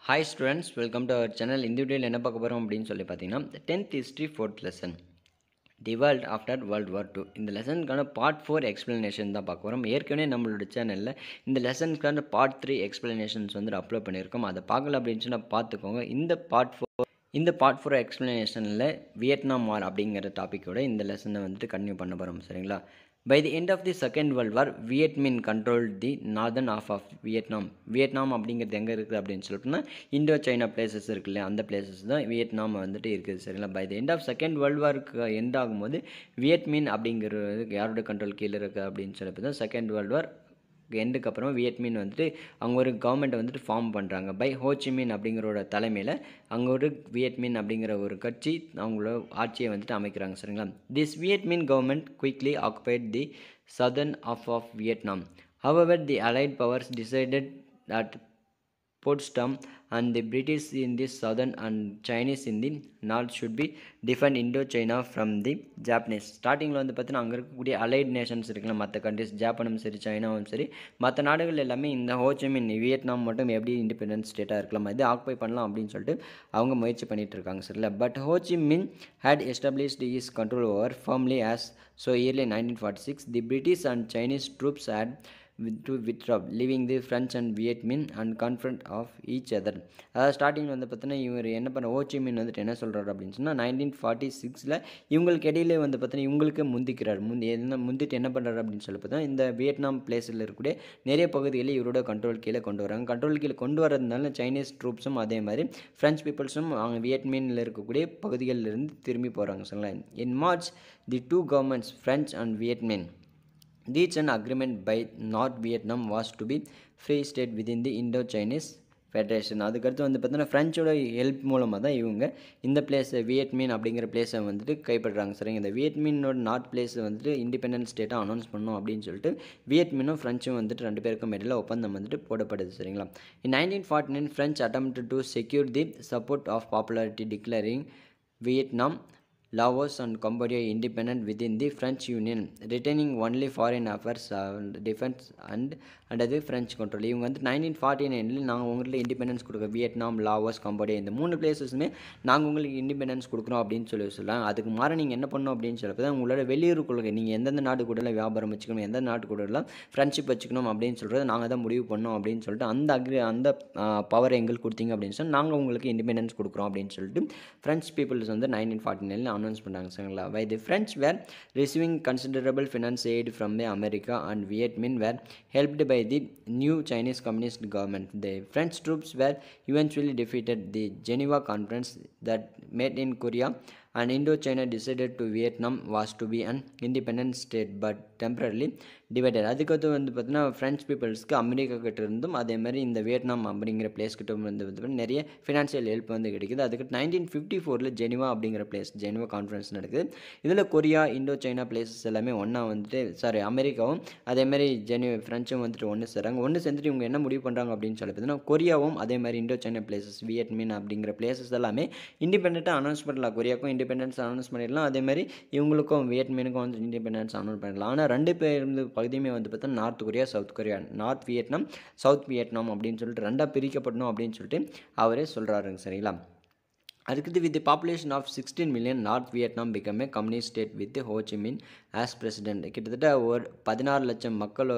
Hi students, welcome to our channel. இந்த வீடியோவில் என்ன பார்க்க போகிறோம் அப்படின்னு சொல்லி பார்த்தீங்கன்னா, 10th history 4th lesson the world after world war 2 இந்த லெசனுக்கான பார்ட் 4 எக்ஸ்ப்ளனேஷன் தான் பார்க்க போகிறோம். ஏற்கனவே நம்மளோட சேனலில் இந்த லெசனுக்கான பார்ட் 3 எக்ஸ்ப்ளனேஷன்ஸ் வந்து அப்லோட் பண்ணியிருக்கோம். அதை பார்க்கல அப்படின்னு சொன்னால் பார்த்துக்கோங்க. இந்த பார்ட் 4 எக்ஸ்ப்ளனேஷனில் வியட்நாம் வார் அப்படிங்கிற டாப்பிக்கோட இந்த லெசனை வந்துட்டு கண்டினியூ பண்ண போகிறோம். சரிங்களா? By the end of the Second World War, Viet Minh controlled the northern half of Vietnam. Vietnam அப்படிங்கிறது எங்கே இருக்குது அப்படின்னு சொல்லிட்டுனா இண்டோ சைனா பிளேசஸ் இருக்கு இல்லையா, அந்த பிளேசஸ் தான் வியட்நாம் வந்துட்டு இருக்குது. சரிங்களா? By the end of second world வாருக்கு எண்ட் ஆகும்போது வியட்மின் அப்படிங்கிறது யாரோட கண்ட்ரோல் கீழே இருக்குது அப்படின்னு சொல்லி தான் செகண்ட் வேர்ல்டு வார் எண்டுக்கு அப்புறமா வியட்மின் வந்துட்டு அவங்க ஒரு கவர்மெண்ட்டை வந்துட்டு ஃபார்ம் பண்ணுறாங்க. பை ஹோச்சிமின் அப்படிங்கிறோட தலைமையில் அங்கே ஒரு வியட்மின் அப்படிங்கிற ஒரு கட்சி அவங்களோட ஆட்சியை வந்துட்டு அமைக்கிறாங்க. சரிங்களா? This Vietminh government quickly occupied the southern of Vietnam. However, the Allied powers decided that Potsdam and the British in the southern and Chinese in the north should be defend Indochina from the Japanese. ஸ்டார்டிங்கில் வந்து பார்த்தீங்கன்னா அங்கே இருக்கக்கூடிய allied Nations இருக்குல்ல, மற்ற countries ஜப்பானும் சரி சைனாவும் சரி மற்ற நாடுகள் எல்லாமே இந்த ஹோச்சிமின் வியட்நாம் மட்டும் எப்படி இண்டிபெண்டன்ஸ் ஸ்டேட்டாக இருக்கலாம், இது ஆக்குபை பண்ணலாம் அப்படின்னு சொல்லிட்டு அவங்க முயற்சி பண்ணிட்டு இருக்காங்க. சரிங்களா? But Ho Chi Minh had established his control over firmly as so early 1946 the British and Chinese troops had to withdraw, leaving the French and Viet Minh and confront of each other. அதாவது starting வந்து பார்த்தீங்கன்னா இவர் என்ன பண்ண Ho Chi Minh வந்துட்டு என்ன சொல்கிறார் அப்படின்னு சொன்னால் 1946 இவங்களுக்கு இடையிலே வந்து பார்த்தீங்கன்னா இவங்களுக்கு முந்திக்கிறார். முந்திட்டு என்ன பண்ணுறாரு அப்படின்னு சொல்லி பார்த்தா இந்த வியட்நாம் பிளேஸில் இருக்கக்கூடிய நிறைய பகுதிகளில் இவரோட கண்ட்ரோல் கீழே கொண்டு வராங்க. கண்ட்ரோல் கீழே கொண்டு வரதுனால சைனீஸ் ட்ரூப்ஸும் அதே மாதிரி ஃப்ரெஞ்ச் பீப்புள்ஸும் அவங்க வியட்மினில் இருக்கக்கூடிய பகுதிகளிலிருந்து திரும்பி போகிறாங்க. சரிங்களா? In March the two governments French and Vietminh reached an agreement by North Vietnam was to be free state within the Indo-Chinese Federation. அதுக்கடுத்து வந்து பார்த்தீங்கன்னா ஃப்ரெஞ்சோட ஹெல்ப் மூலமாக தான் இவங்க இந்த பிளேஸை வியட்மின் அப்படிங்கிற பிளேஸை வந்துட்டு கைப்பற்றுறாங்க. சரிங்க? இந்த வியட்மினோட நார்த் பிளேஸை வந்துட்டு இண்டிபெண்டன்ஸ் ஸ்டேட்டாக அனௌன்ஸ் பண்ணணும் அப்படின்னு சொல்லிட்டு வியட்மினும் ஃப்ரெஞ்சும் வந்துட்டு ரெண்டு பேருக்கும் இடையில ஒப்பந்தம் வந்துட்டு போடப்படுது. சரிங்களா? இன் 1949 French attempted to secure the support of popularity declaring Vietnam, Laos and Cambodia independent within the French Union, retaining only foreign affairs and defense and under the French control. இவங்க வந்து 1949 நாங்கள் உங்களுக்கு இண்டிபெண்டன்ஸ் கொடுக்குறோம், வியட்நாம், லாவோஸ், கம்போடியா இந்த மூணு பிளேஸஸுமே நாங்கள் உங்களுக்கு independence கொடுக்குறோம் அப்படின்னு சொல்லலாம். அதுக்கு மாற நீங்கள் என்ன பண்ணணும் அப்படின்னு சொல்லப்போ தான் உங்களோட வெளியுறவு கொள்கை, நீங்கள் எந்தெந்த நாடு கூட வியாபாரம் வச்சுக்கணும், எந்த நாட்டு கூட ஃப்ரெண்ட்ஷிப் வச்சுக்கணும் அப்படின்னு சொல்கிறது நாங்கள் தான் முடிவு பண்ணோம் அப்படின்னு சொல்லிட்டு அந்த பவர் எங்களுக்கு கொடுத்தீங்க அப்படின்னு சொன்னால் நாங்கள் உங்களுக்கு இண்டிபெண்டன்ஸ் கொடுக்குறோம் அப்படின்னு சொல்லிட்டு ஃப்ரெஞ்ச் பீப்புள்ஸ் வந்து 1949 அனௌன்ஸ் பண்ணாங்க. சரிங்களா? Why the French were receiving considerable finance aid from the America and Viet Minh were helped by the new Chinese Communist government. The French troops were eventually defeated. The Geneva Conference that met in Korea and Indochina decided to Vietnam was to be an independent state but temporarily divided. அதுக்கடுத்து வந்து பார்த்தீங்கன்னா French பீப்புள்ஸ்க்கு America கிட்ட இருந்தும் அதே மாதிரி இந்த Vietnam அப்படிங்கிற place கிட்ட வந்து நிறைய ஃபினான்ஷியல் ஹெல்ப் வந்து கிடைக்குது. அதுக்கு 1954 ஜெனிவா அப்படிங்கிற பிளேஸ் ஜெனிவா கான்ஃபரன்ஸ் நடக்குது. இதில் கொரியா, இண்டோ சைனா பிளேசஸ் எல்லாமே ஒன்றா வந்துட்டு அமெரிக்காவும் அதே மாதிரி ஃப்ரெஞ்சும் வந்துட்டு ஒன்று சேர்றாங்க. ஒன்று சேர்ந்துட்டு இவங்க என்ன முடிவு பண்ணுறாங்க அப்படின்னு சொல்லி பார்த்தீங்கன்னா கொரியாவும் அதே மாதிரி இண்டோ சைனா பிளேசஸ் வியட்மின் அப்படிங்கிற பிளேசஸ் எல்லாமே இண்டிபெண்ட்டாக அனௌன்ஸ் பண்ணலாம். கொரியாவுக்கும் இண்டிபெண்டன்ஸ் அனௌன்ஸ் பண்ணிடலாம், அதே மாதிரி இவங்களுக்கும் வியட்மினுக்கும் வந்து இண்டிபெண்டன்ஸ் அனௌன்ஸ் பண்ணிடலாம். ஆனால் ரெண்டு பேர் பகுதியுமே வந்து பார்த்தா north Korea, south Korea, north Vietnam, south Vietnam அப்படின்னு சொல்லிட்டு ரெண்டாக பிரிக்கப்படணும் அப்படின்னு சொல்லிட்டு அவரே சொல்கிறாருங்க. சரிங்களா? அடுத்தது with population of 16 million north Vietnam become a communist state with Ho Chi Minh as president. கிட்டத்தட்ட ஒரு 16 லட்சம் மக்கள்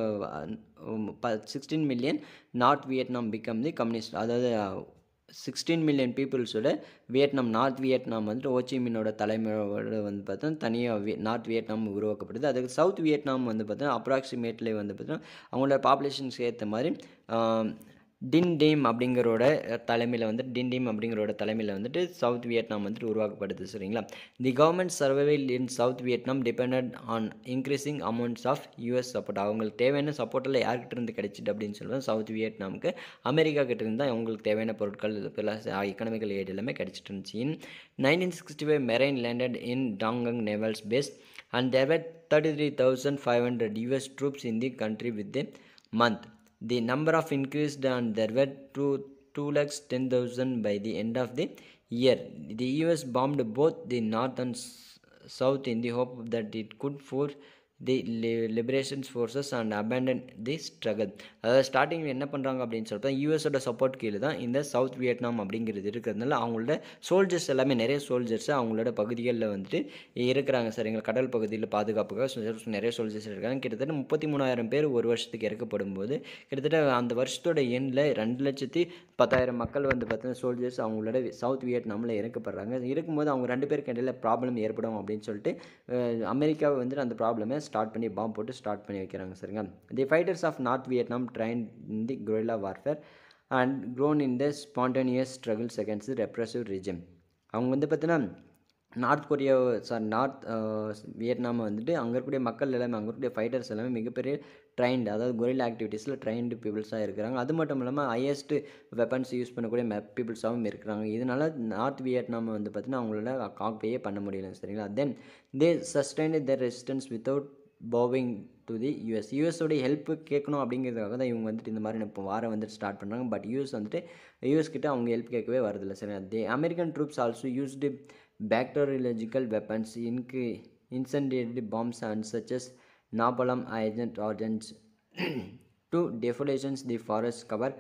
16 million north Vietnam become the communist. அதாவது 16 million பீப்புள்ஸோட வியட்நாம், நார்த் வியட்நாம் வந்துட்டு ஹோச்சிமினோட தலைமையோட வந்து பார்த்தோன்னா தனியாக நார்த் வியட்நாம் உருவாக்கப்படுது. அதுக்கு சவுத் வியட்நாம் வந்து பார்த்தோன்னா அப்ராக்சிமேட்லி வந்து பார்த்தோன்னா அவங்களோட பாப்புலேஷன்ஸ்க்கு ஏற்ற மாதிரி டின்டீம் அப்படிங்கிறோட தலைமையில் வந்துட்டு சவுத் வியட்நாம் வந்துட்டு உருவாக்கப்படுது. சரிங்களா? The government survival in south Vietnam depended on increasing amounts of US support. அவங்களுக்கு தேவையான சப்போர்ட்டில் யார்கிட்ட இருந்து கிடைச்சிட்டு அப்படின்னு சொல்லுவாங்க சவுத் வியட்நாமுக்கு அமெரிக்கா கிட்ட இருந்து தான் அவங்களுக்கு தேவையான பொருட்கள் எக்கனாமிக்கல் எய்ட் எல்லாமே கிடைச்சிட்டு இருந்துச்சு. In 1965 marine landed in Da Nang navals base and there were 33,500 US troops in the country with a month. The number of increased and there were 210,000 by the end of the year. The US bombed both the north and south in the hope that it could force the liberations forces and abandon the struggle. அதாவது ஸ்டார்டிங்கில் என்ன பண்ணுறாங்க அப்படின்னு சொல்லிட்டு யூஎஸோட support கீழே தான் இந்த south Vietnam அப்படிங்கிறது இருக்கிறதுனால அவங்களோட சோல்ஜர்ஸ் எல்லாமே நிறைய சோல்ஜர்ஸ் அவங்களோட பகுதிகளில் வந்துட்டு இருக்கிறாங்க சரிங்களா. கடல் பகுதியில் பாதுகாப்புக்காக நிறைய சோல்ஜர்ஸ் இருக்காங்க. கிட்டத்தட்ட 33,000 பேர் ஒரு வருஷத்துக்கு இறக்கப்படும் போது கிட்டத்தட்ட அந்த வருஷத்தோட எண்ணில் 2,10,000 மக்கள் வந்து பார்த்தீங்கன்னா சோல்ஜர்ஸ் அவங்களோட சவுத் வியட்நாமில் இறக்கப்படுறாங்க. இருக்கும்போது அவங்க 2 பேருக்கு இடையில ப்ராப்ளம் ஏற்படும் அப்படின்னு சொல்லிட்டு அமெரிக்காவை வந்துட்டு அந்த ப்ராப்ளமை ஸ்டார்ட் பண்ணி பாம்பு போட்டு ஸ்டார்ட் பண்ணி வைக்கிறாங்க சரிங்களா. The fighters of North Vietnam train in the guerrilla warfare and grown in the spontaneous struggles against the repressive regime. அவங்க வந்து பார்த்தீங்கன்னா நார்த் வியட்நாமை வந்துட்டு அங்கே இருக்கக்கூடிய மக்கள் எல்லாமே அங்கே இருக்கக்கூடிய ஃபைட்டர்ஸ் எல்லாமே மிகப்பெரிய ட்ரைன்டு, அதாவது கொரில்லா ஆக்டிவிட்டீஸில் ட்ரைன்டு பீப்புள்ஸாக இருக்கிறாங்க. அது மட்டும் இல்லாமல் ஹையஸ்ட் வெப்பன்ஸ் யூஸ் பண்ணக்கூடிய பீப்புள்ஸாகவும் இருக்கிறாங்க. இதனால் நார்த் வியட்நாமை வந்து பார்த்தீங்கன்னா அவங்களால காக்பேயே பண்ண முடியல சரிங்களா. Then they sustained their resistance without bowing to the யூஎஸோடைய ஹெல்ப்பு கேட்கணும் அப்படிங்கிறதுக்காக தான் இவங்க வந்துட்டு இந்த மாதிரி இப்போ வாரம் வந்துட்டு ஸ்டார்ட் பண்ணுறாங்க. பட் யூஎஸ் கிட்ட அவங்க ஹெல்ப் கேட்கவே வரதில்லை சரிங்களா. தி American troops also used bacteriological weapons, incendiary bombs and such as napalm agents to defoliations the forest cover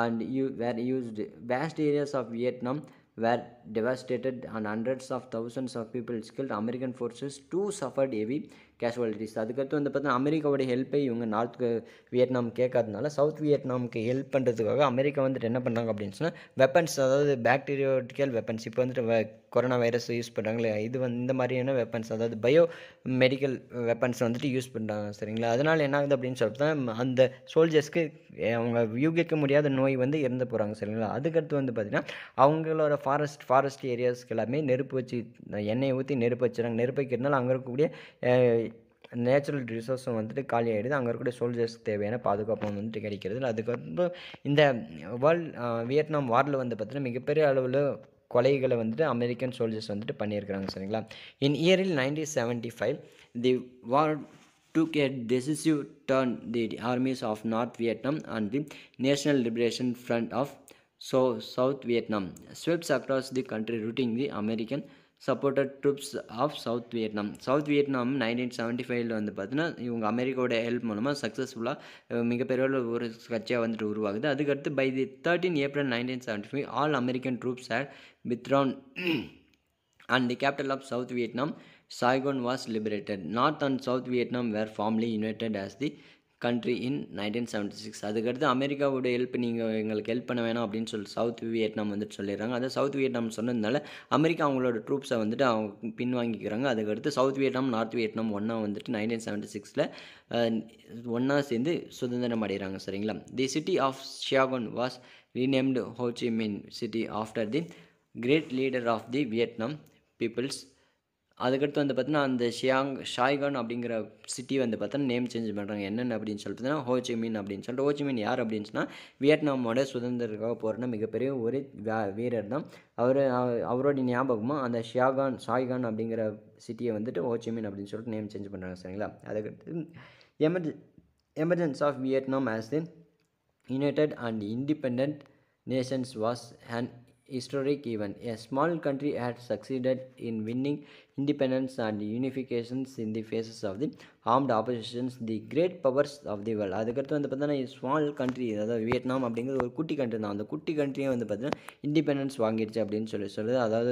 and were used. Vast areas of Vietnam were devastated and hundreds of thousands of people killed. American forces too suffered heavy casualties. அதுக்கடுத்து வந்து பார்த்தீங்கன்னா அமெரிக்காவோட ஹெல்ப்பை இவங்க north Vietnam கேட்காதனால south வியட்நாமுக்கு help பண்ணுறதுக்காக America வந்துட்டு என்ன பண்ணாங்க அப்படின்னு சொன்னால் வெப்பன்ஸ், அதாவது பாக்டீரியோட்டிக்கல் வெப்பன்ஸ், இப்போ வந்துட்டு கொரோனா வைரஸ் யூஸ் பண்ணுறாங்களே இது இந்த மாதிரியான வெப்பன்ஸ், அதாவது பயோ மெடிக்கல் வெப்பன்ஸ் வந்துட்டு யூஸ் பண்ணுறாங்க சரிங்களா. அதனால் என்ன ஆகுது அப்படின்னு சொல்லிட்டு தான் அந்த சோல்ஜர்ஸ்க்கு அவங்க யூகிக்க முடியாத நோய் வந்து இறந்து போகிறாங்க சரிங்களா. அதுக்கடுத்து வந்து பார்த்திங்கன்னா அவங்களோட ஃபாரஸ்ட் ஏரியாஸ்க்கு எல்லாமே நெருப்பு வச்சு எண்ணெயை ஊற்றி நெருப்பு வச்சுறாங்க. நெருப்பு வைக்கிறதுனால அங்கே இருக்கக்கூடிய நேச்சுரல் ரிசோர்ஸும் வந்துட்டு காலி ஆகிடுது. அங்கே இருக்கக்கூடிய சோல்ஜர்ஸ்க்கு தேவையான பாதுகாப்பும் வந்துட்டு கிடைக்கிறது. அதுக்கப்புறம் இந்த வியட்நாம் வாரில் வந்து பார்த்திங்கன்னா மிகப்பெரிய அளவில் கொலைகளை வந்துட்டு அமெரிக்கன் சோல்ஜர்ஸ் வந்துட்டு பண்ணியிருக்கிறாங்க சரிங்களா. இன் இயரில் 1975 தி வார் took a decisive turn. The armies of North Vietnam and the National Liberation Front of South Vietnam swept across the country, routing the American supported troops of South Vietnam. South Vietnam 1975 வந்து பார்த்தீங்கன்னா இவங்க அமெரிக்காவோட help மூலமாக சக்ஸஸ்ஃபுல்லாக மிகப்பெரிய ஒரு கட்சியாக வந்துட்டு உருவாகுது. அதுக்கடுத்து by the 13 April 1975 all American troops had withdrawn and the capital of South Vietnam, Saigon, was liberated. North and South Vietnam were formally united as the country in 1976. அதுக்கடுத்து அமெரிக்காவோட ஹெல்ப் நீங்கள் எங்களுக்கு ஹெல்ப் பண்ண வேணாம் அப்படின்னு சொல்லி சவுத் வியட்நாம் வந்துட்டு சொல்லிடுறாங்க. அதை சவுத் வியட்நாம் சொன்னதுனால அமெரிக்கா அவங்களோட ட்ரூப்ஸை வந்துட்டு அவங்க பின்வாங்கிக்கிறாங்க. அதுக்கடுத்து சவுத் வியட்நாம் நார்த் வியட்நாம் ஒன்றா வந்துட்டு 1976 ஒன்றா சேர்ந்து சுதந்திரம் அடைகிறாங்க சரிங்களா. The city of Saigon was renamed Ho Chi Minh City after the great leader of the Vietnam peoples. அதுக்கடுத்து வந்து பார்த்தீங்கன்னா அந்த ஷாய்கான் அப்படிங்கிற சிட்டி வந்து பார்த்தோன்னா நேம் சேஞ்ச் பண்ணுறாங்க. என்னென்ன அப்படின்னு சொல்லிட்டு பார்த்தீங்கன்னா ஹோச்சிமின் அப்படின்னு சொல்லிட்டு. ஹோச்சிமின் யார் அப்படின்னு சொன்னால் வியட்நாமோட சுதந்திரத்துக்காக போகிறனா மிகப்பெரிய ஒரு வீரர் தான். அவரோட ஞாபகமாக அந்த ஷாய்கான் அப்படிங்கிற சிட்டியை வந்துட்டு ஹோச்சிமின் அப்படின்னு சொல்லிட்டு நேம் சேஞ்ச் பண்ணுறாங்க சரிங்களா. அதுக்கடுத்து emergence of Vietnam as the united and independent nations was an historic event. A small country had succeeded in winning independence and unifications in the faces of the armed oppositions, the great powers of the world. அதுக்கடுத்து வந்து பார்த்தீங்கன்னா small country, அதாவது Vietnam அப்படிங்கிறது ஒரு குட்டி country தான். அந்த குட்டி கண்ட்ரியே வந்து பார்த்தீங்கன்னா இண்டிபெண்டன்ஸ் வாங்கிடுச்சு அப்படின்னு சொல்லுது. அதாவது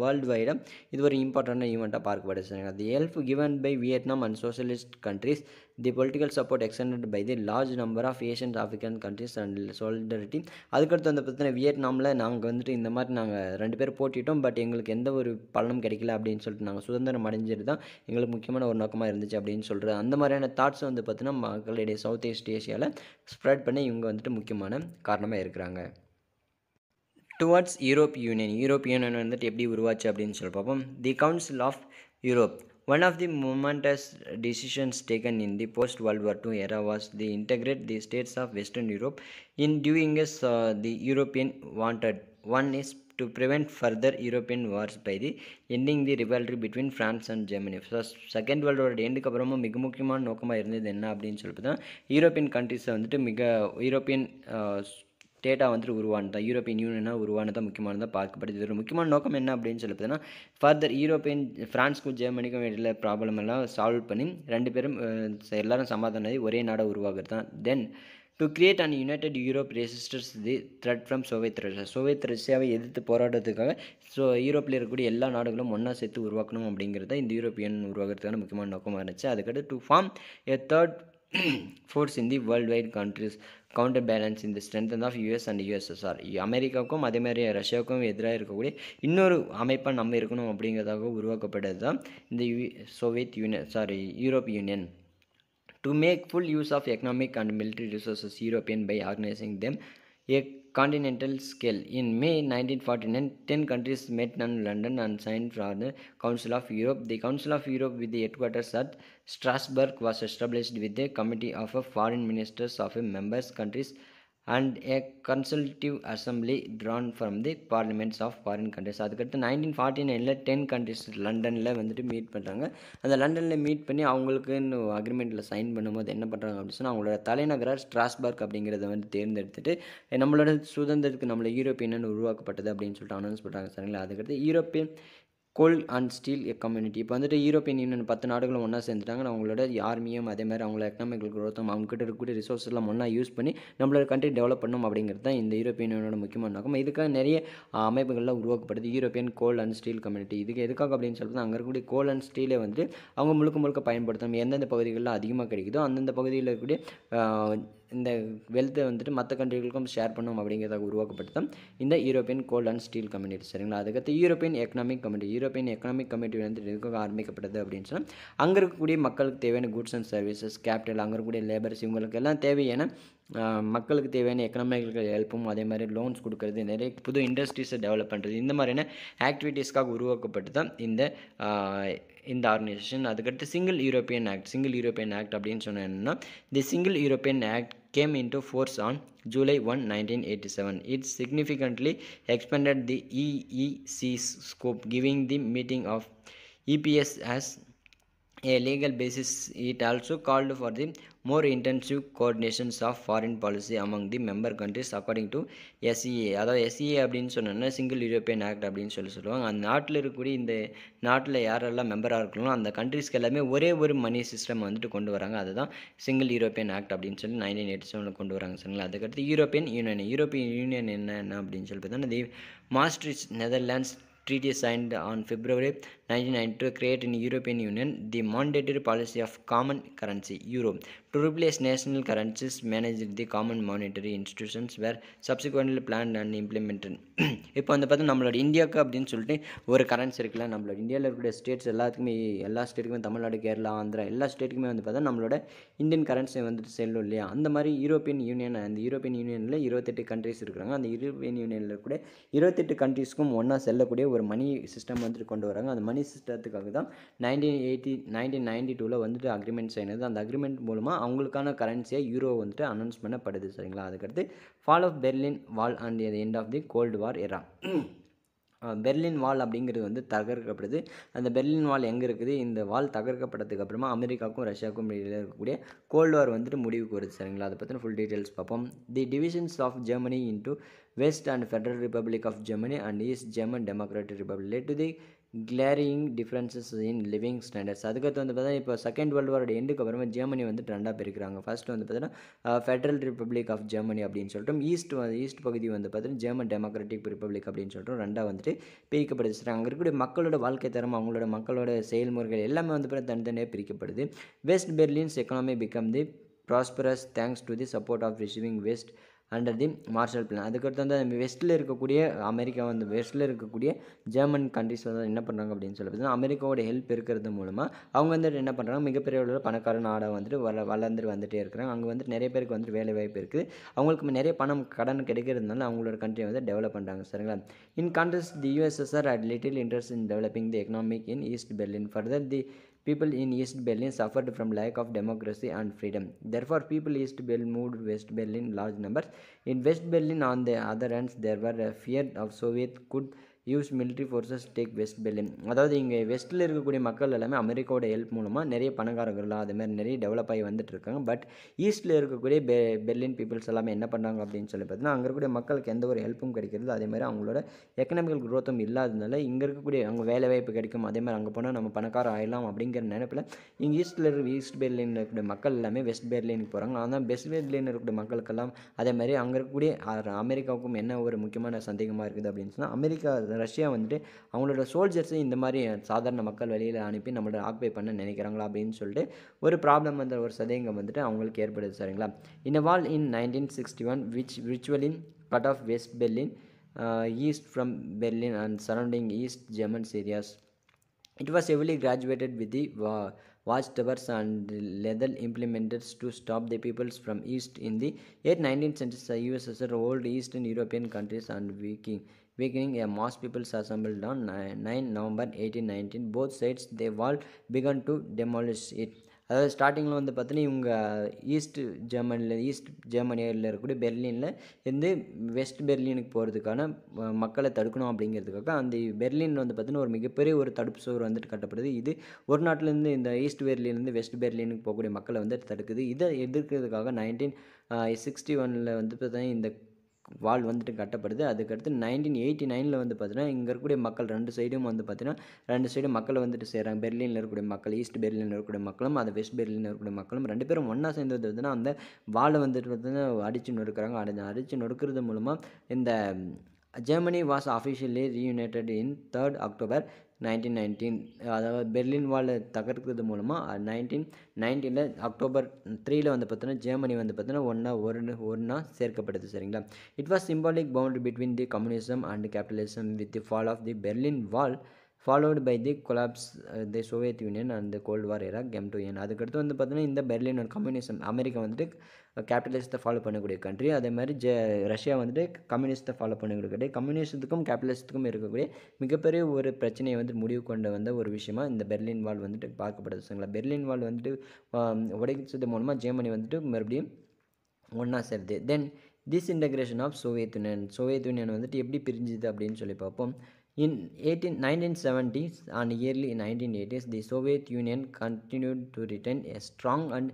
வேர்ல்டு வைடாக இது ஒரு இம்பார்ட்டண்டான ஈவெண்ட்டாக பார்க்கப்படுது. The help given by Vietnam and socialist countries, the political support extended by the large number of Asian African countries and solidarity. அதுக்கடுத்து வந்து பார்த்தீங்கன்னா வியட்நாமில் நாங்கள் வந்துட்டு இந்த மாதிரி நாங்கள் 2 பேர் போட்டிட்டோம், பட் எங்களுக்கு எந்த ஒரு பலனும் கிடைக்கல அப்படின்னு சொல்லிட்டு நாங்கள் சுதந்திரம் அடைஞ்சிட்டு தான் எங்களுக்கு முக்கியமான ஒரு நோக்கமாக இருந்துச்சு அப்படின்னு சொல்கிறது. அந்த மாதிரியான தாட்ஸ் வந்து பார்த்தீங்கன்னா மக்களிடையே சவுத் ஈஸ்ட் ஏஷியாவில் ஸ்ப்ரெட் பண்ணி இவங்க வந்துட்டு முக்கியமான காரணமாக இருக்கிறாங்க. டுவர்ட்ஸ் யூரோப்பியன் வந்துட்டு எப்படி உருவாச்சு அப்படின்னு சொல்லி பார்ப்போம். The council of Europe. One of the momentous decisions taken in the post-World War II era was to integrate the states of Western Europe. In doing this, the European wanted. One is to prevent further European wars by the ending the rivalry between France and Germany. So second world war எண்டுக்கு அப்புறமா மிக முக்கியமான நோக்கமாக இருந்தது என்ன அப்படின்னு சொல்லிட்டு தான் யூரோப்பியன் கண்ட்ரிஸை வந்துட்டு யூரோப்பியன் ஸ்டேட்டாக வந்துட்டு உருவானதான், யூரோப்பியன் யூனியனாக உருவானதான் முக்கியமானதாக பார்க்கப்படுது. இதோட முக்கியமான நோக்கம் என்ன அப்படின்னு சொல்லி பார்த்தீங்கன்னா, ஃபர்தர் ஃப்ரான்ஸுக்கும் ஜெர்மனிக்கும் இடையில ப்ராப்ளம் எல்லாம் சால்வ் பண்ணி 2 பேரும் எல்லாரும் சமாதானம் ஆகி ஒரே நாடாக உருவாகிறது தான். Then to create and united Europe resisters the threat from Soviet Russia. Soviet ரஷ்யாவை எதிர்த்து போராடுறதுக்காக யூரோப்பில் இருக்கக்கூடிய எல்லா நாடுகளும் ஒன்றா சேர்த்து உருவாக்கணும் அப்படிங்கிறத இந்த யூரோப்பியன் உருவாக்குறதுக்கான முக்கியமான நோக்கமாக இருந்துச்சு. அதுக்கடுத்து to form a third force in the world wide countries counter balance இந்த strength of US and USSR. அமெரிக்காவுக்கும் அதே மாதிரி ரஷ்யாவுக்கும் எதிராக இருக்கக்கூடிய இன்னொரு அமைப்பாக நம்ம இருக்கணும் அப்படிங்கிறதாக உருவாக்கப்பட்டது தான் இந்த Europe union. To make full use of economic and military resources European by organizing them a continental scale. In May 1949, 10 countries met in London and signed for the Council of Europe. The Council of Europe with the headquarters at Strasbourg was established with a committee of foreign ministers of members countries and a consultative assembly drawn from the parliaments of foreign countries. அதுக்கடுத்து 1949 10 countries லண்டனில் வந்துட்டு meet பண்ணுறாங்க. அந்த லண்டனில் meet பண்ணி அவங்களுக்குன்னு அக்ரிமெண்ட்டில் sign பண்ணும்போது என்ன பண்ணுறாங்க அப்படின்னு சொன்னால், அவங்களோட தலைநகராக ஸ்ட்ராஸ்பர்க் அப்படிங்கிறத வந்து தேர்ந்தெடுத்துட்டு நம்மளோட சுதந்திரத்துக்கு நம்மளோட யூரோப்பியன் உருவாக்கப்பட்டது அப்படின்னு சொல்லிட்டு அனௌன்ஸ் பண்ணுறாங்க. சரிங்களா? அதுக்கடுத்து European Coal and Steel community. இப்போ வந்துட்டு யூரோப்பியன் யூனியன் 10 நாடுகளும் ஒன்றா சேர்ந்துட்டாங்க. அவங்களோட ஆர்மியும் அதே மாதிரி அவங்களோட எக்கனாமிக்கல் க்ரோத்தும் அவங்ககிட்ட இருக்கக்கூடிய ரிசோர்ஸ்லாம் ஒன்றா யூஸ் பண்ணி நம்மளோட கண்ட்ரி டெவலப் பண்ணணும் அப்படிங்கிறது தான் இந்த யூரோப்பியன் யூனியனோட முக்கியமான நோக்கம். இதுக்காக நிறைய அமைப்புகள்லாம் உருவாக்கப்படுது. European Coal and Steel Community இதுக்கு எதுக்காக அப்படின்னு சொல்லிட்டு அங்கே இருக்கக்கூடிய கோல் அண்ட் ஸ்டீலை வந்து அவங்க முழுக்க பயன்படுத்தணும். எந்தெந்த பகுதிகளில் அதிகமாக கிடைக்குதோ அந்தந்த பகுதியில் இருக்கக்கூடிய இந்த வெல்த்தை வந்துட்டு மற்ற கண்ட்ரிகளுக்கும் ஷேர் பண்ணணும் அப்படிங்கிறதாக உருவாக்கப்பட்டு தான் இந்த European Coal and Steel community. சரிங்களா? அதுக்கடுத்து யூரோப்பியன் எக்கனாமிக் கம்யூனிட்டி வந்து எதுக்காக ஆரம்பிக்கப்பட்டது அப்படின்னு சொன்னால், அங்கே இருக்கக்கூடிய மக்களுக்கு தேவையான குட்ஸ் அண்ட் சர்வீசஸ், கேபிட்டல், அங்கே இருக்கக்கூடிய லேபர்ஸ், இவங்களுக்கு எல்லாம் தேவையான மக்களுக்கு தேவையான எக்கனாமிக்கல் ஹெல்ப்பும் அதே மாதிரி லோன்ஸ் கொடுக்கறது, நிறைய புது இண்டஸ்ட்ரீஸை டெவலப் பண்ணுறது, இந்த மாதிரியான ஆக்டிவிட்டீஸ்க்காக உருவாக்கப்பட்டு தான் இந்த ஆர்கனைசேஷன். அதுக்கடுத்து சிங்கிள் யூரோப்பியன் ஆக்ட் அப்படின்னு சொன்னால் என்னென்னா, தி single European act came into force on July 1, 1987. It significantly expanded the EEC's scope, giving the meeting of EPS as a legal basis. It also called for the more intensive coordinations of foreign policy among the member countries according to SEA. அதாவது SEA அப்படின்னு சொன்னோன்னா single European act அப்படின்னு சொல்லுவாங்க. அந்த நாட்டில் இருக்கக்கூடிய இந்த நாட்டில் யாரெல்லாம் மெம்பராக இருக்கணும் அந்த கண்ட்ரிஸ்க்கு எல்லாமே ஒரே ஒரு மணி சிஸ்டம் வந்துட்டு கொண்டு வராங்க. அதுதான் சிங்கிள் யூரோப்பியன் ஆக்ட் அப்படின்னு சொல்லி 1987 கொண்டு வராங்க. சரிங்களா? அதுக்கடுத்து யூரோப்பியன் யூனியன் என்ன அப்படின்னு சொல்லி பார்த்தோன்னா, the Maastricht Netherlands treaty signed on February 1992 to create in European Union the mandatory policy of common currency euro to replace national currencies managed the common monetary institutions were subsequently planned and implemented. இப்போ வந்து பார்த்தா நம்மளோட இந்தியாவுக்கு அப்படின்னு சொல்லிட்டு ஒரு currency இருக்குல்ல, நம்மளோட இந்தியாவில் இருக்கக்கூடிய ஸ்டேட்ஸ் எல்லா ஸ்டேட்டுக்குமே தமிழ்நாடு, கேரளா, ஆந்திரா எல்லா ஸ்டேட்டுக்குமே வந்து பார்த்தா நம்மளோட இந்தியன் கரன்சி வந்துட்டு செல்லும் இல்லையா? அந்த மாதிரி யூரோப்பியன் யூனியனில் 28 கண்ட்ரிஸ் இருக்கிறாங்க. அந்த யூரோப்பியன் யூனியனில் இருக்கக்கூடிய 28 கண்ட்ரிஸ்க்கும் ஒன்றா செல்லக்கூடிய ஒரு மணி சிஸ்டம் வந்துட்டு கொண்டு வராங்க. அந்த மணி சிஸ்டத்துக்காக தான் 1992 வந்துட்டு அக்ரிமெண்ட் செய்யணுது. அந்த அக்ரிமெண்ட் மூலமாக அவங்களுக்கான கரன்சியாக யூரோ வந்துட்டு அனௌன்ஸ் பண்ணப்படுது. சரிங்களா? அதுக்கடுத்து fall of Berlin wall and end of the cold war era. Berlin wall அப்படிங்கிறது வந்து தகர்க்கப்படுது. அந்த பெர்லின் வால் எங்கே இருக்குது? இந்த வால் தகர்க்கப்பட்டதுக்கு அப்புறமா அமெரிக்காவுக்கும் ரஷ்யாவுக்கும் இடையில் இருக்கக்கூடிய கோல்டு வார் வந்துட்டு முடிவுக்கு வருது. சரிங்களா? அதை பற்றின ஃபுல் டீட்டெயில்ஸ் பார்ப்போம். The divisions of Germany into West and Federal Republic of Germany and East German Democratic Republic led to the glaring differences in living standards. அதுக்கடுத்து வந்து பார்த்தீங்கன்னா இப்போ செகண்ட் வேர்ல்டு வாரோட எண்டுக்கு அப்புறமா ஜெர்மனி வந்துட்டு ரெண்டாக பிரிக்கிறாங்க. ஃபர்ஸ்ட் வந்து பார்த்தீங்கன்னா ஃபெடரல் ரிப்பப்ளிக் ஆஃப் ஜெர்மனி அப்படின்னு சொல்லிட்டு, ஈஸ்ட் பகுதி வந்து பார்த்தீங்கன்னா ஜெர்மன் டெமோக்ராட்டிக் ரிப்பப்ளிக் அப்படின்னு சொல்லிட்டு ரெண்டாக வந்துட்டு பிரிக்கப்படுது. அங்கே இருக்கக்கூடிய மக்களோட வாழ்க்கை தரம், அவங்களோட மக்களோட செயல்முறைகள் எல்லாமே வந்து பார்த்தீங்கன்னா தனித்தனியாக பிரிக்கப்படுது. West Berlin's economy become the prosperous thanks to the support of receiving West under the Marshall plan. அதுக்கடுத்து வந்து வெஸ்ட்டில் இருக்கக்கூடிய அமெரிக்கா வந்து வெஸ்ட்டில் இருக்கக்கூடிய ஜெர்மன் கண்ட்ரிஸ் வந்து என்ன பண்ணுறாங்க அப்படின்னு சொல்லி பார்த்தீங்கன்னா, அமெரிக்காவோட ஹெல்ப் இருக்கிறது மூலமாக அவங்க வந்துட்டு என்ன பண்ணுறாங்க, மிகப்பெரிய அளவில் பணக்கார நாடாக வந்துட்டு வளர்ந்துட்டே இருக்கிறாங்க. அங்கே வந்துட்டு நிறைய பேருக்கு வந்துட்டு வேலை வாய்ப்பு இருக்குது. அவங்களுக்கு நிறைய கடன் கிடைக்கிறதுனால அவங்களோட கண்ட்ரியை வந்து டெவலப் பண்ணுறாங்க. சரிங்களா? இன் contrast the USSR had little interest in developing the economic in East Berlin. Further, the people in East Berlin suffered from lack of democracy and freedom. Therefore, people East Berlin moved to West Berlin in large numbers. In West Berlin, on the other hand, there were a fear of Soviet could use military forces take west Berlin. அதாவது இங்கே வெஸ்ட்டில் இருக்கக்கூடிய மக்கள் எல்லாமே அமெரிக்காவோட help மூலமாக நிறைய பணக்காரர்களாக அதேமாதிரி நிறைய டெவலப் ஆகி வந்துட்டு இருக்காங்க. பட் ஈஸ்ட்டில் இருக்கக்கூடிய பெர்லின் பீப்புள்ஸ் எல்லாமே என்ன பண்ணுறாங்க அப்படின்னு சொல்லி பார்த்தீங்கன்னா, அங்கே இருக்கக்கூடிய மக்களுக்கு எந்த ஒரு ஹெல்ப்பும் கிடைக்கிறது, அதேமாதிரி அவங்களோட எக்கனாமிக்கல் க்ரோத்தும் இல்லாததுனால இங்கே இருக்கக்கூடிய அங்கே வேலை வாய்ப்பு கிடைக்கும், அதேமாதிரி அங்கே போனால் நம்ம பணக்காரம் ஆகிடலாம் அப்படிங்கிற நினைப்பில் இங்கே ஈஸ்ட் பெர்லினில் இருக்கக்கூடிய மக்கள் எல்லாமே வெஸ்ட் பெர்லினுக்கு போகிறாங்க. ஆனால் வெஸ்ட் பெர்லினில் இருக்கக்கூடிய மக்களுக்கெல்லாம் அதேமாதிரி அங்கே இருக்கக்கூடிய அமெரிக்காவுக்கும் என்ன ஒரு முக்கியமான சந்தேகமாக இருக்குது அப்படின்னு சொன்னால், ரஷ்யா வந்துட்டு அவங்களோட சோல்ஜர்ஸை இந்த மாதிரி சாதாரண மக்கள் வெளியில் அனுப்பி நம்மளோட ஆக்குபை பண்ண நினைக்கிறாங்களா அப்படின்னு சொல்லிட்டு ஒரு ப்ராப்ளம் வந்து ஒரு சந்தேகம் வந்துட்டு அவங்களுக்கு ஏற்படுது. சரிங்களா? இன் a wall in 1961 which virtually cut off West Berlin east from Berlin and surrounding East German areas. It was heavily graduated with the watchtowers and lethal implements to stop the peoples from east. In the late 19th century, the USSR rolled Eastern European countries and weakening a mass peoples assembled on 9 November 1819. Both sides they wall began to demolish it. அதாவது ஸ்டார்டிங்கில் வந்து பார்த்தீங்கன்னா இவங்க east ஜெர்மனியில் இருக்கக்கூடிய பெர்லினில் இருந்து west பெர்லினுக்கு போகிறதுக்கான மக்களை தடுக்கணும் அப்படிங்கிறதுக்காக அந்த பெர்லினில் வந்து பார்த்தீங்கன்னா ஒரு மிகப்பெரிய ஒரு தடுப்பு சுவர் வந்துட்டு கட்டப்படுது. இது ஒரு நாட்டிலேருந்து இந்த ஈஸ்ட் பெர்லின்லேருந்து வெஸ்ட் பெர்லினுக்கு போகக்கூடிய மக்களை வந்துட்டு தடுக்குது. இதை எதிர்க்கிறதுக்காக 1961 வந்து பார்த்தீங்கன்னா இந்த வால் வந்துட்டு கட்டப்படுது. அதுக்கடுத்து 1989 வந்து பார்த்தீங்கன்னா இங்கே இருக்கக்கூடிய மக்கள் ரெண்டு சைடும் வந்து பார்த்தீங்கன்னா ரெண்டு சைடும் மக்களை வந்துட்டு செய்கிறாங்க. பெர்லினில் இருக்கக்கூடிய மக்கள், ஈஸ்ட் பெர்லினில் இருக்கக்கூடிய மக்களும், அது வெஸ்ட் பெர்லினில் இருக்கக்கூடிய மக்களும் ரெண்டு பேரும் ஒன்றா சேர்ந்து பார்த்தீங்கன்னா அந்த வாலை வந்துட்டு பார்த்தீங்கன்னா அடித்து நொறுக்கிறாங்க. அடித்து நொறுக்கிறது மூலமாக இந்த Germany was officially reunited in 3rd October 1919. அதாவது பெர்லின் வாலை தகர்க்கிறது மூலமாக 1919 October 3 வந்து பார்த்தீங்கன்னா ஜெர்மனி வந்து பார்த்தீங்கன்னா ஒன்றா சேர்க்கப்படுது. சரிங்களா? It was symbolic boundary between the communism and capitalism with the fall of the Berlin wall followed by the collapse the Soviet Union and the Cold War era came to end. அதுக்கடுத்து வந்து பார்த்தீங்கன்னா இந்த Berlin ஒரு communism, America வந்துட்டு கேபிட்டலிஸ்ட்டை follow பண்ணக்கூடிய country, அதே மாதிரி Russia வந்துட்டு கம்யூனிஸ்ட்டை ஃபாலோ பண்ணக்கூடிய கண்ட்ரி. கம்யூனிஸ்ட்டுக்கும் கேபிட்டலிஸ்ட்டுக்கும் இருக்கக்கூடிய மிகப்பெரிய ஒரு பிரச்சனையை வந்து முடிவு கொண்டு வந்த ஒரு விஷயமா இந்த பெர்லின் வால் வந்துட்டு பார்க்கப்படுது. சரிங்களா? பெர்லின் வால் வந்துட்டு உடைச்சது மூலமாக ஜெர்மனி வந்துட்டு மறுபடியும் ஒன்றா சேருது. தென் டிஸ்இன்டகிரேஷன் ஆஃப் சோவியத் யூனியன் வந்துட்டு எப்படி பிரிஞ்சுது அப்படின்னு சொல்லி பார்ப்போம். In 1970s and early 1980s, the Soviet Union continued to retain a strong and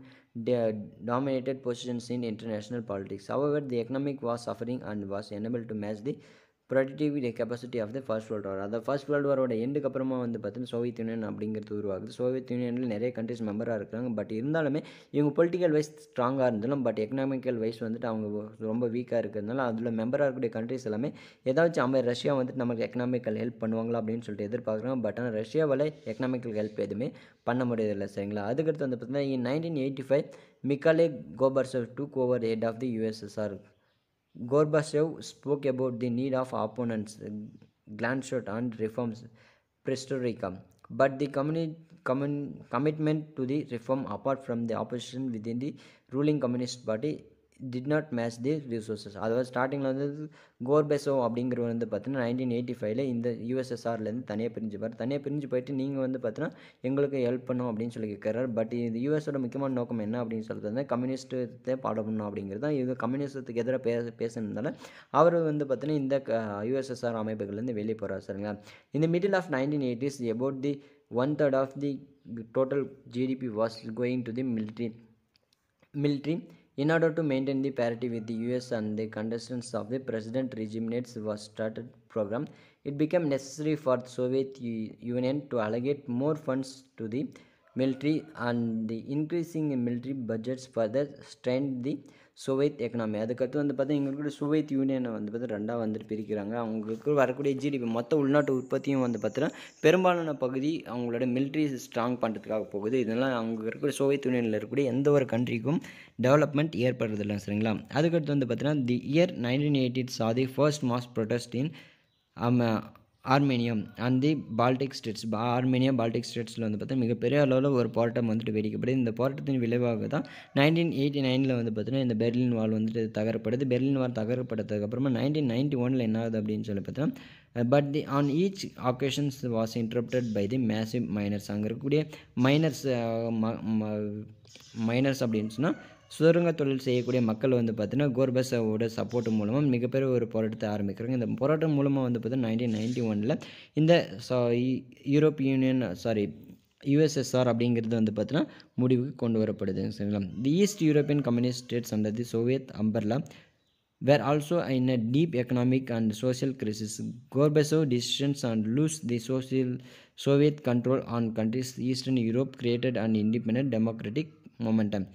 dominated positions in international politics. However, the economic was suffering and was unable to match the productive capacity of the first world war. அதாவது first world வாரோட எண்டுக்கு அப்புறமா வந்து பார்த்தீங்கன்னா Soviet union அப்படிங்கிறது உருவாகுது. Soviet யூனியனில் நிறைய countries மெம்பராக இருக்கிறாங்க. பட் இருந்தாலுமே இவங்க பொலிட்டிக்கல் வைஸ் ஸ்ட்ராங்காக இருந்தாலும் பட் எக்கனாமிக்கல் வைஸ் வந்துட்டு அவங்க ரொம்ப வீக்காக இருக்கிறதுனால அதில் மெம்பராக இருக்கக்கூடிய கண்ட்ரிஸ் எல்லாமே ஏதாச்சும் ரஷ்யா வந்துட்டு நமக்கு எக்கனாமிக்கல் ஹெல்ப் பண்ணுவாங்களா அப்படின்னு சொல்லிட்டு எதிர்பார்க்குறாங்க. பட் ஆனால் ரஷ்யாவால் எக்கனாமிக்கல் ஹெல்ப் எதுவுமே பண்ண முடியதில்லை. சரிங்களா? அதுக்கடுத்து வந்து பார்த்தீங்கன்னா in 1985 Mikhail Gorbachev took over head of the USSR. Gorbachev spoke about the need of opponents, Glasnost and reforms, Perestroika, but the commitment to the reform apart from the opposition within the ruling Communist Party did not match the resources. அதாவது ஸ்டார்டிங்கில் வந்து கோர்பேசோவ் அப்படிங்கிறவர் வந்து பார்த்தீங்கன்னா 1985 இந்த யூஎஸ்எஸ்ஆர்லேருந்து தனியாக பிரிஞ்சு போயிட்டு நீங்கள் வந்து பார்த்தீங்கன்னா எங்களுக்கு ஹெல்ப் பண்ணும் அப்படின்னு சொல்லி கேட்குறாரு. பட் இது யூஎஸோட முக்கியமான நோக்கம் என்ன அப்படின்னு சொல்லிட்டு கம்யூனிஸ்ட்டை ஃபாலோ பண்ணணும் அப்படிங்கிறது தான். இது கம்யூனிஸ்டத்துக்கு எதிராக பேசுனதுனால அவர் வந்து பார்த்தீங்கன்னா இந்த யூஎஸ்எஸ்ஆர் அமைப்புகள்லேருந்து வெளியே போகிறார். சரிங்களா? In the middle of 1980s, about the 1/3 of the total GDP was going to the military. In order to maintain the parity with the US and the contestants of the President Regimenets was started program, it became necessary for the Soviet Union to allocate more funds to the military, and the increasing military budgets further strained the Soviet economy. அதுக்கடுத்து வந்து பார்த்தீங்கன்னா இங்கே இருக்கிற Soviet யூனியனை வந்து பார்த்தா ரெண்டாக வந்துட்டு பிரிக்கிறாங்க. அவங்களுக்கு வரக்கூடிய ஜிடிபி மொத்த உள்நாட்டு உற்பத்தியும் வந்து பார்த்தீங்கன்னா பெரும்பாலான பகுதி அவங்களோட மிலிட்ரி ஸ்ட்ராங் பண்ணுறதுக்காக போகுது. இதெல்லாம் அவங்க இருக்கிற சோவியத் யூனியனில் இருக்கக்கூடிய எந்த ஒரு கண்ட்ரிக்கும் டெவலப்மெண்ட் ஏற்படுறதில்லை. சரிங்களா? அதுக்கடுத்து வந்து பார்த்தீங்கன்னா the year 1980 saw the first mass protest in Armenia and the Baltic states. Baltic ஸ்டேட்ஸில் வந்து பார்த்தீங்கன்னா மிகப்பெரிய அளவில் ஒரு போராட்டம் வந்துட்டு வெடிக்கப்படுது. இந்த போராட்டத்தின் விளைவாக தான் 1989 வந்து பார்த்தீங்கன்னா இந்த பெர்லின் வால் வந்துட்டு தகரப்படுது. பெர்லின் வால் தகரப்பட்டதுக்கப்புறமா 1991 என்ன ஆகுது அப்படின்னு சொல்லி பார்த்தீங்கன்னா but the on each occasions was interrupted by the massive miners. அங்கே இருக்கக்கூடிய மைனர்ஸ் அப்படின்னு சொன்னால் சுரங்க தொழில் செய்யக்கூடிய மக்கள் வந்து பார்த்தீங்கன்னா கோர்பச்சேவோட சப்போர்ட் மூலமாக மிகப்பெரிய ஒரு போராட்டத்தை ஆரம்பிக்கிறாங்க. இந்த போராட்டம் மூலமாக வந்து பார்த்தீங்கன்னா 1991 இந்த யூரோப் யூனியன் யுஎஸ்எஸ்ஆர் அப்படிங்கிறது வந்து பார்த்தீங்கன்னா முடிவுக்கு கொண்டு வரப்படுது. சரிங்களா. The East European communist states under the Soviet umbrella were also in a deep economic and social crisis. Gorbachev's decisions and lose the Soviet control on countries Eastern Europe created an independent democratic momentum.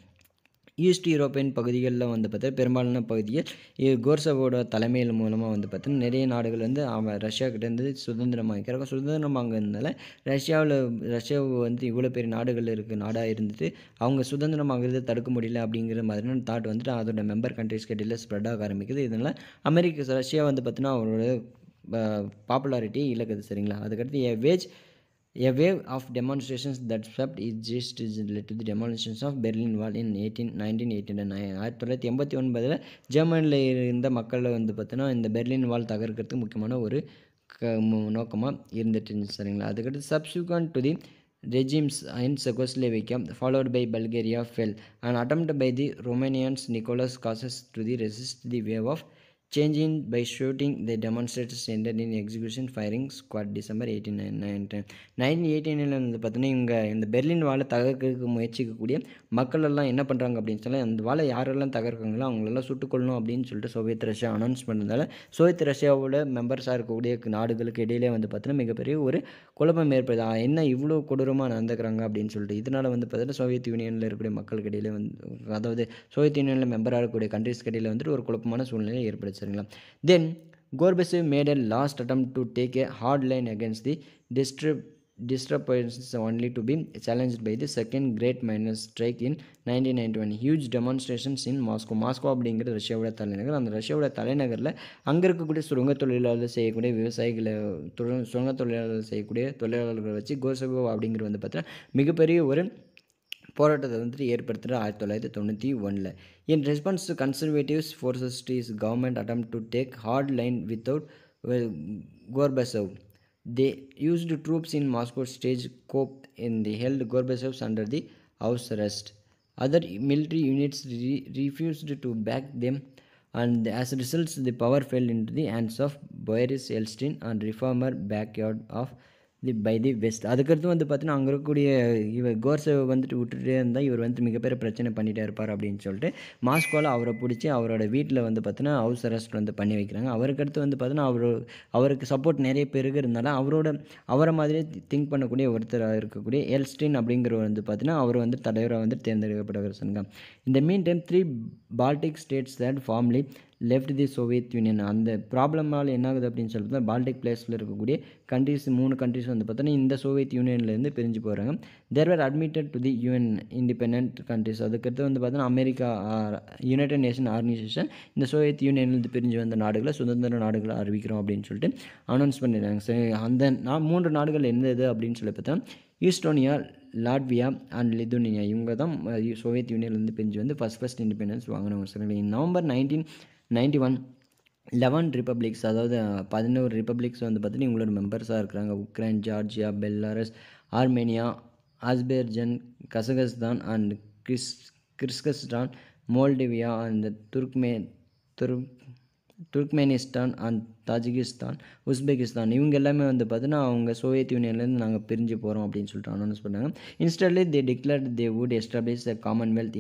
East European பகுதிகளில் வந்து பார்த்தா பெரும்பாலான பகுதியில் கோர்சவோட தலைமையில் மூலமாக வந்து பார்த்தீங்கன்னா நிறைய நாடுகள் வந்து அவன் ரஷ்யாக்கிட்டேருந்து சுதந்திரமாகிக்கிறாங்க. சுதந்திரமாகிறதுனால ரஷ்யாவை வந்து இவ்வளோ பெரிய நாடுகள் நாடாக இருந்துட்டு அவங்க சுதந்திரமாகிறது தடுக்க முடியல அப்படிங்கிற மாதிரியான தாட் வந்துட்டு அதோட மெம்பர் கண்ட்ரிஸ் கிட்டே ஸ்ப்ரெட் ஆக ஆரம்பிக்குது. இதனால் ரஷ்யா வந்து பார்த்தீங்கன்னா அவரோட பாப்புலாரிட்டி இழக்குது. சரிங்களா. அதுக்கடுத்து a wave of demonstrations that swept east led to the demolitions of Berlin Wall in 1989. 1989 ஜெர்மனியில் இருந்த மக்களை வந்து பார்த்தீங்கன்னா இந்த பெர்லின் வால் தகர்க்கிறதுக்கு முக்கியமான ஒரு நோக்கமாக இருந்துட்டு இருந்துச்சு. சரிங்களா. அதுக்கடுத்து subsequent to the regimes in Czechoslovakia followed by Bulgaria fell. An attempt by the Romanians Nicolas Causes to the resist the wave of changing by shooting the demonstrators ended in execution firing squad December 1989 வந்து பார்த்தீங்கன்னா இந்த Berlin வாலை தகர்க்கிறதுக்கு முயற்சிக்கக்கூடிய மக்கள் எல்லாம் என்ன பண்ணுறாங்க அப்படின்னு சொல்லி அந்த வாலை யாரெல்லாம் தகர்க்காங்களோ அவங்களெல்லாம் சுட்டுக்கொள்ளணும் அப்படின்னு சொல்லிட்டு சோவியத் ரஷ்யா அனௌன்ஸ் பண்ணதால் சோவியத் ரஷ்யாவோட மெம்பர்ஸாக இருக்கக்கூடிய நாடுகளுக்கு இடையிலே வந்து பார்த்தீங்கன்னா மிகப்பெரிய ஒரு குழப்பம் ஏற்படுது. என்ன இவ்வளோ கொடூரமாக நடந்துக்கிறாங்க அப்படின்னு சொல்லிட்டு இதனால் வந்து பார்த்தீங்கன்னா சோவியத் யூனியனில் இருக்கக்கூடிய மக்களுக்கு இடையிலே அதாவது சோவியத் யூனியனில் மெம்பராக இருக்கக்கூடிய கண்ட்ரிஸ்க்கு இடையில் வந்துட்டு ஒரு குழப்பமான சூழ்நிலை ஏற்படுது. சரிங்களா. Then Gorbachev made a last attempt to take a hard line against the disturbances only to be challenged by the second great miners' strike in 1991. Huge demonstrations in Moscow அப்படிங்கிற ரஷ்யாவோட தலைநகர். அந்த ரஷ்யாவோட தலைநகரில் அங்கே இருக்கக்கூடிய சுரங்க தொழிலாளர்கள் செய்யக்கூடிய விவசாயிகளை சுரங்க தொழிலாளர்கள் செய்யக்கூடிய தொழிலாளர்களை வச்சு கோர்பச்சேவ் அப்படிங்கிற வந்து பார்த்தீங்கன்னா மிகப்பெரிய ஒரு போராட்டத்தை வந்துட்டு ஏற்படுத்துகிற 1991. In response to conservative forces his government attempt to take hard line without Gorbachev. They used troops in Moscow stage coup in the held Gorbachev under the house arrest. Other military units refused to back them, and as a result the power fell into the hands of Boris Yeltsin and reformer backyard of by the west. அதுக்கடுத்து வந்து பார்த்தீங்கன்னா அங்கே இருக்கக்கூடிய இவர் கோர்சேவை வந்துட்டு விட்டுட்டே இருந்தால் இவர் வந்து மிகப்பெரிய பிரச்சனை பண்ணிகிட்டே இருப்பார் அப்படின்னு சொல்லிட்டு மாஸ்கோவில் அவரை பிடிச்சி அவரோட வீட்டில் வந்து பார்த்தீங்கன்னா ஹவுஸ் அரெஸ்ட் வந்து பண்ணி வைக்கிறாங்க. அவருக்கடுத்து வந்து பார்த்தீங்கன்னா அவருக்கு சப்போர்ட் நிறைய பேருக்கு இருந்தாலும் அவரை மாதிரி திங்க் பண்ணக்கூடிய ஒருத்தராக இருக்கக்கூடிய எல்ஸ்டின் அப்படிங்கிறவர் வந்து பார்த்தீங்கன்னா அவர் வந்து தலைவராக வந்து தேர்ந்தெடுக்கப்படுகிற சொன்னாங்க. இந்த mean time 3 Baltic states that formally left the Soviet union. அந்த ப்ராப்ளம்னால என்ன ஆகுது அப்படின்னு சொல்லிட்டு பால்டிக் பிளேஸில் இருக்கக்கூடிய கண்ட்ரிஸ் 3 கண்ட்ரிஸ் வந்து பார்த்தோன்னா இந்த சோவியத் யூனியன்லேருந்து பிரிஞ்சு போகிறாங்க. There were admitted to the UN independent countries. அதுக்கடுத்து வந்து பார்த்தோன்னா அமெரிக்கா யுனைடெட் நேஷன் ஆர்கனைசேஷன் இந்த சோவியத் யூனியன்லேருந்து பிரிஞ்சு வந்த நாடுகளை சுதந்திர நாடுகளை அறிவிக்கிறோம் அப்படின்னு சொல்லிட்டு அனௌன்ஸ் பண்ணிடுறாங்க. சரி, அந்த 3 நாடுகள் என்னது அப்படின்னு சொல்லி பார்த்தா ஈஸ்டோனியா, லாட்வியா அண்ட் லிதுனியா. இவங்க தான் சோவியத் யூனியன்லேருந்து பிரிஞ்சு வந்து ஃபஸ்ட் இண்டிபெண்டன்ஸ் வாங்கினவங்க. சரி, நவம்பர் 1991 11 ரிப்பப்ளிக்ஸ், அதாவது 11 ரிப்பப்ளிக்ஸ் வந்து பார்த்தீங்கன்னா இவங்களோட மெம்பர்ஸாக இருக்கிறாங்க. Ukraine, Georgia, Belarus, Armenia, Azerbaijan, Kazakhstan and Kyrgyzstan, Moldavia and Turkmenistan and Tajikistan, Uzbekistan. இவங்க எல்லாமே வந்து பார்த்தீங்கன்னா அவங்க சோவியத் யூனியன்லேருந்து நாங்கள் பிரிஞ்சு போகிறோம் அப்படின்னு சொல்லிட்டு அனௌன்ஸ் பண்ணாங்க. Instantly they declared they would establish a commonwealth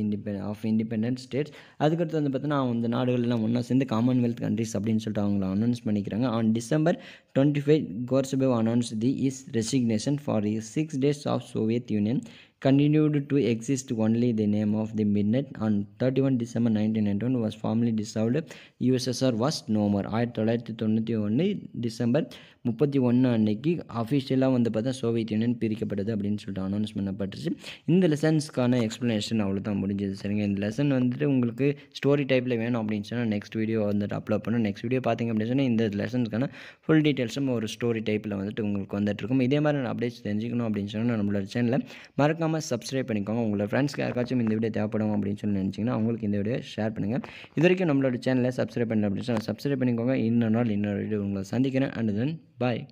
of independent states. அதுக்கடுத்து வந்து பார்த்தீங்கன்னா அந்த நாடுகள் எல்லாம் ஒன்றா சேர்ந்து காமன்வெல்த் கண்ட்ரிஸ் அப்படின்னு சொல்லிட்டு அவங்கள அனௌன்ஸ் பண்ணிக்கிறாங்க. On December 25 Gorbachev announced the his resignation for 6 days of Soviet Union continued to exist only the name of the midnight. On 31 December 1991 was formally dissolved. USSR was no more. 1991 December 31 அன்னைக்கு அஃபிஷியலாக வந்து பார்த்தா Soviet union பிரிக்கப்பட்டது அப்படின்னு சொல்லிட்டு announce பண்ணப்பட்டுச்சு. இந்த லெசன்ஸ்க்கான explanation அவ்வளோதான் முடிஞ்சது. சரிங்க, இந்த லெசன் வந்துட்டு உங்களுக்கு ஸ்டோரி டைப்பில் வேணும் அப்படின்னு சொன்னால் நெக்ஸ்ட் வீடியோ வந்துட்டு அப்லோட் பண்ணணும். நெக்ஸ்ட் வீடியோ பார்த்திங்க அப்படின்னு சொன்னால் இந்த லெசன்ஸ்க்கான ஃபுல் டீட்டெயில்ஸும் ஒரு ஸ்டோரி டைப்பில் வந்துட்டு உங்களுக்கு வந்துட்டுருக்கும். இதே மாதிரி அப்டேட்ஸ் தெரிஞ்சுக்கணும் அப்படின்னு சொன்னால் நம்மளோட சேனலில் மறக்காமல் சப்ஸ்கிரைப் பண்ணிக்கோங்க. உங்களோட ஃப்ரெண்ட்ஸ்க்கு யாருக்காச்சும் இந்த வீடியோ தேவைப்படும் அப்படின்னு சொல்லி நினச்சிங்கன்னா அவங்களுக்கு இந்த வீடியோ ஷேர் பண்ணுங்கள். இது வரைக்கும் நம்மளோட சேனலை சப்ஸ்கிரைப் பண்ணல அப்படின்னு சொன்னால் சப்ஸ்கிரைப் பண்ணிக்கோங்க. இன்னொரு நாள் இன்னொரு வீடியோ உங்களை சந்திக்கிறேன். And then bye.